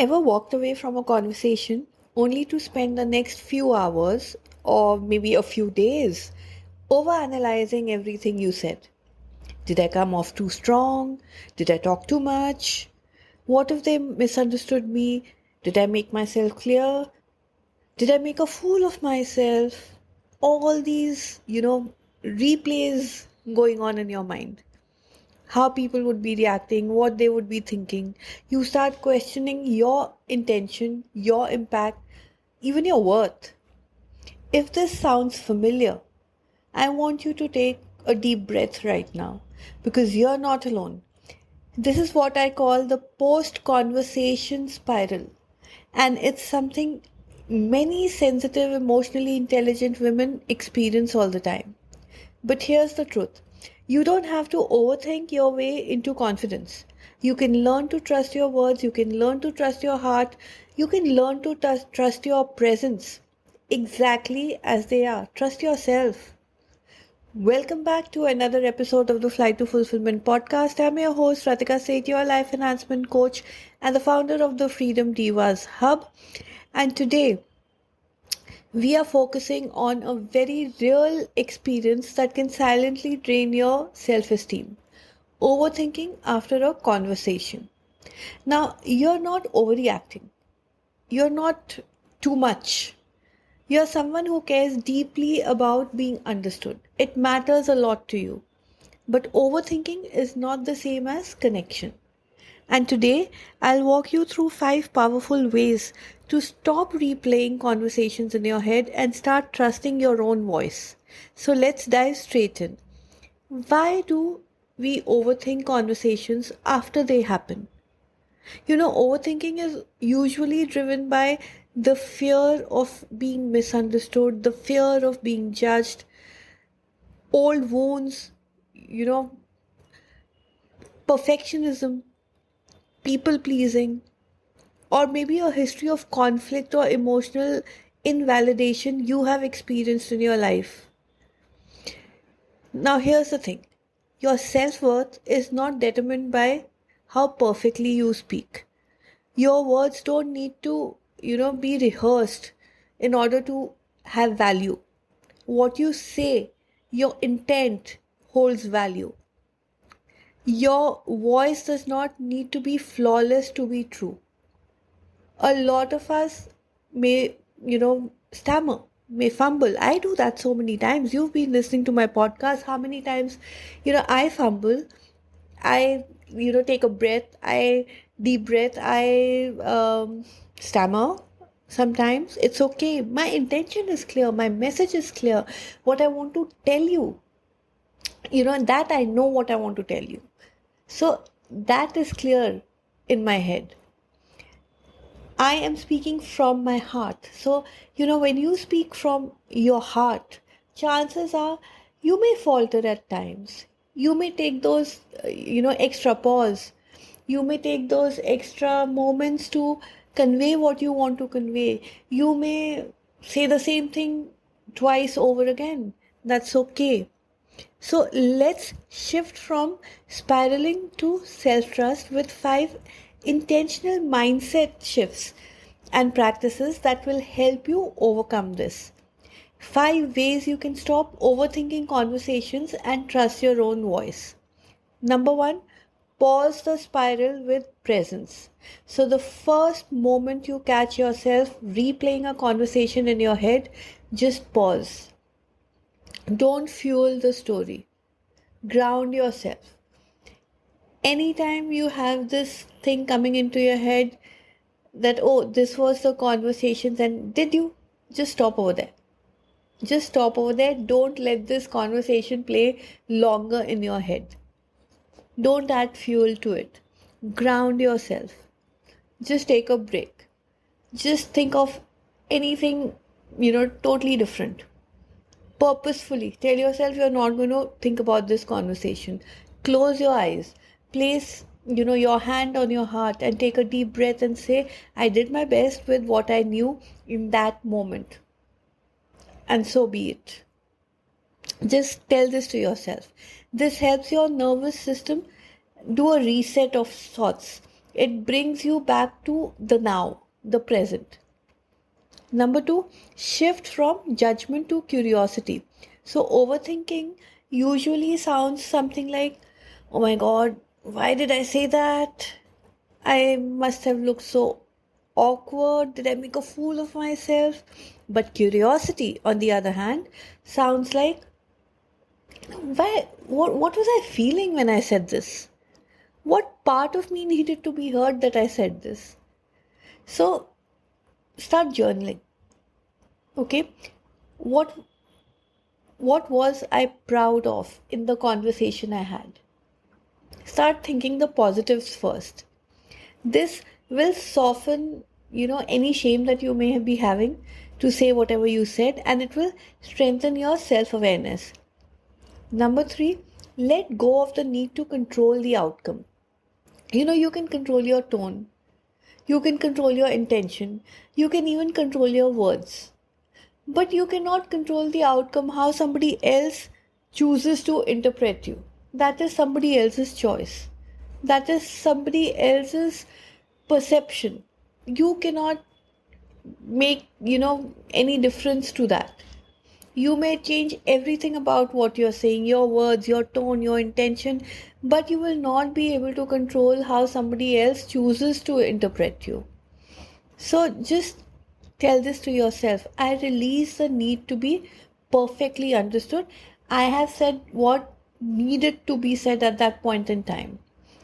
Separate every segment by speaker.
Speaker 1: Ever walked away from a conversation only to spend the next few hours or maybe a few days overanalyzing everything you said? Did I come off too strong? Did I talk too much? What if they misunderstood me? Did I make myself clear? Did I make a fool of myself? All these, replays going on in your mind. How people would be reacting, what they would be thinking. You start questioning your intention, your impact, even your worth. If this sounds familiar, I want you to take a deep breath right now because you're not alone. This is what I call the post conversation spiral, and it's something many sensitive, emotionally intelligent women experience all the time. But here's the truth, you don't have to overthink your way into confidence. You can learn to trust your words, you can learn to trust your heart, you can learn to trust your presence exactly as they are. Trust yourself. Welcome back to another episode of the Flight to Fulfillment podcast. I'm your host, Ratika Seth, your life enhancement coach and the founder of the Freedom Divas Hub. And today, we are focusing on a very real experience that can silently drain your self-esteem. Overthinking after a conversation. Now, you're not overreacting. You're not too much. You're someone who cares deeply about being understood. It matters a lot to you. But overthinking is not the same as connection. And today, I'll walk you through 5 powerful ways to stop replaying conversations in your head and start trusting your own voice. So let's dive straight in. Why do we overthink conversations after they happen? Overthinking is usually driven by the fear of being misunderstood, the fear of being judged, old wounds, perfectionism, people pleasing, or maybe a history of conflict or emotional invalidation you have experienced in your life. Now, here's the thing, your self worth is not determined by how perfectly you speak. Your words don't need to, be rehearsed in order to have value. What you say, your intent holds value. Your voice does not need to be flawless to be true. A lot of us may, stammer, may fumble. I do that so many times. You've been listening to my podcast. How many times, I fumble, I, take a breath, I deep breath, I stammer. Sometimes it's okay. My intention is clear. My message is clear. What I want to tell you, and that I know what I want to tell you. So that is clear in my head. I am speaking from my heart. So, when you speak from your heart, chances are you may falter at times. You may take those, extra pause. You may take those extra moments to convey what you want to convey. You may say the same thing twice over again. That's okay. So let's shift from spiraling to self trust with 5 intentional mindset shifts and practices that will help you overcome this. 5 ways you can stop overthinking conversations and trust your own voice. Number 1, pause the spiral with presence. So, the first moment you catch yourself replaying a conversation in your head, just pause. Don't fuel the story. Ground yourself. Anytime you have this thing coming into your head that, oh, this was the conversation, then did you? Just stop over there. Just stop over there. Don't let this conversation play longer in your head. Don't add fuel to it. Ground yourself. Just take a break. Just think of anything, totally different. Purposefully tell yourself you're not going to think about this conversation. Close your eyes. Place, your hand on your heart and take a deep breath and say, I did my best with what I knew in that moment. And so be it. Just tell this to yourself. This helps your nervous system do a reset of thoughts. It brings you back to the now, the present. Number two, shift from judgment to curiosity. So, overthinking usually sounds something like, oh my god, why did I say that? I must have looked so awkward. Did I make a fool of myself? But curiosity, on the other hand, sounds like, what was I feeling when I said this? What part of me needed to be heard that I said this? So, start journaling. Okay, what what was I proud of in the conversation I had? Start thinking the positives first. This will soften, any shame that you may be having to say whatever you said, and it will strengthen your self-awareness. Number three, let go of the need to control the outcome. You can control your tone, you can control your intention, you can even control your words. But you cannot control the outcome, how somebody else chooses to interpret you. That is somebody else's choice. That is somebody else's perception. You cannot make, any difference to that. You may change everything about what you're saying, your words, your tone, your intention, but you will not be able to control how somebody else chooses to interpret you. So just tell this to yourself. I release the need to be perfectly understood. I have said what needed to be said at that point in time.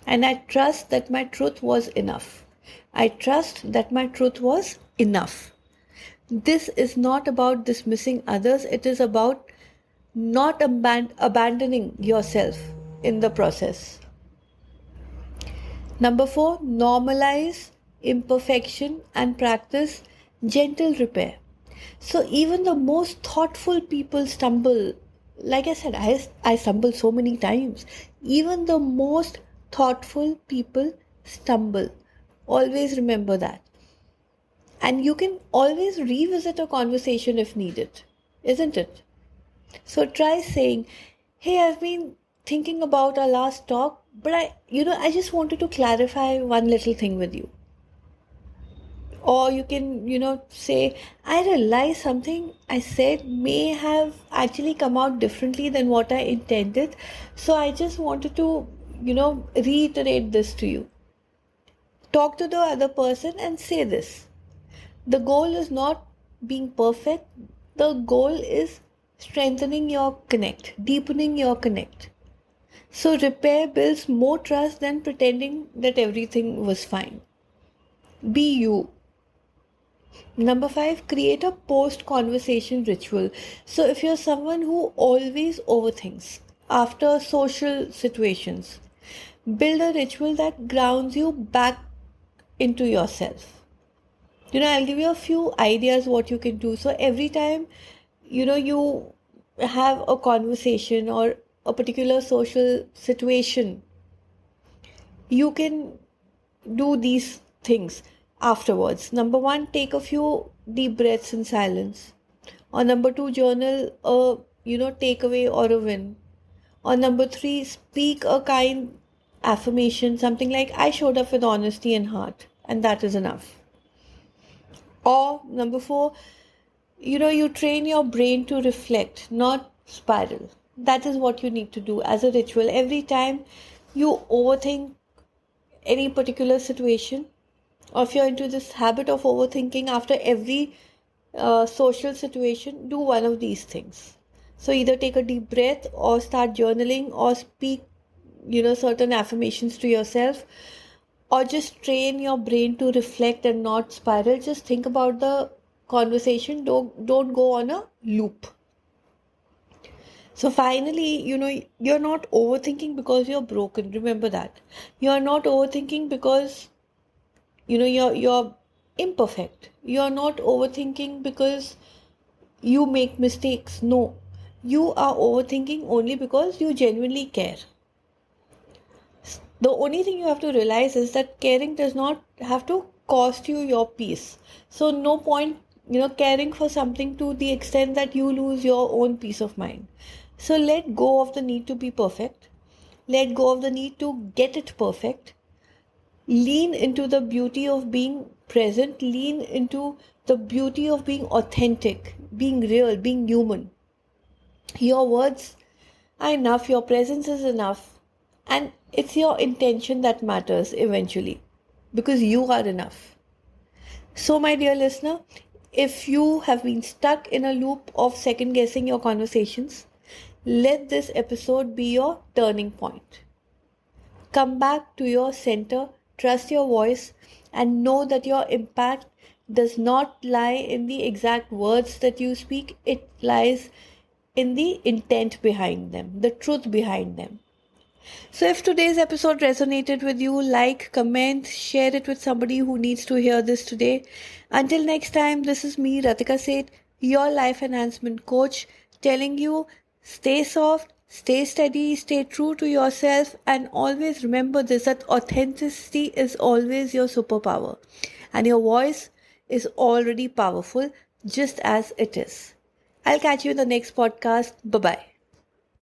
Speaker 1: And I trust that my truth was enough. I trust that my truth was enough. This is not about dismissing others, it is about not abandoning yourself in the process. Number four, normalize imperfection and practice gentle repair. So, even the most thoughtful people stumble. Like I said, I stumble so many times. Even the most thoughtful people stumble. Always remember that. And you can always revisit a conversation if needed, isn't it? So try saying, hey, I've been thinking about our last talk, but I just wanted to clarify one little thing with you. Or you can, say, I realize something I said may have actually come out differently than what I intended. So I just wanted to, reiterate this to you. Talk to the other person and say this. The goal is not being perfect. The goal is strengthening your connect, deepening your connect. So repair builds more trust than pretending that everything was fine. Be you. Number five, create a post-conversation ritual. So if you're someone who always overthinks after social situations, build a ritual that grounds you back into yourself. I'll give you a few ideas what you can do. So every time, you have a conversation or a particular social situation, you can do these things afterwards. Number one, take a few deep breaths in silence. Or number two, journal a takeaway or a win. Or number three, speak a kind affirmation, something like I showed up with honesty and heart, and that is enough. Or number four, you train your brain to reflect, not spiral. That is what you need to do as a ritual. Every time you overthink any particular situation, or if you're into this habit of overthinking after every social situation, do one of these things. So either take a deep breath or start journaling or speak, certain affirmations to yourself, or just train your brain to reflect and not spiral. Just think about the conversation. Don't go on a loop. So finally, you're not overthinking because you're broken. Remember that. You're not overthinking because you're imperfect. You're not overthinking because you make mistakes. No. You are overthinking only because you genuinely care. The only thing you have to realize is that caring does not have to cost you your peace. So no point, caring for something to the extent that you lose your own peace of mind. So let go of the need to be perfect. Let go of the need to get it perfect. Lean into the beauty of being present, lean into the beauty of being authentic, being real, being human. Your words are enough, your presence is enough, and it's your intention that matters eventually because you are enough. So, my dear listener, if you have been stuck in a loop of second guessing your conversations, let this episode be your turning point. Come back to your center, trust your voice, and know that your impact does not lie in the exact words that you speak, it lies in the intent behind them, the truth behind them. So, if today's episode resonated with you, like, comment, share it with somebody who needs to hear this today. Until next time, this is me, Ratika Seth, your life enhancement coach, telling you stay soft, stay steady, stay true to yourself, and always remember this, that authenticity is always your superpower, and your voice is already powerful just as it is. I'll catch you in the next podcast. Bye bye.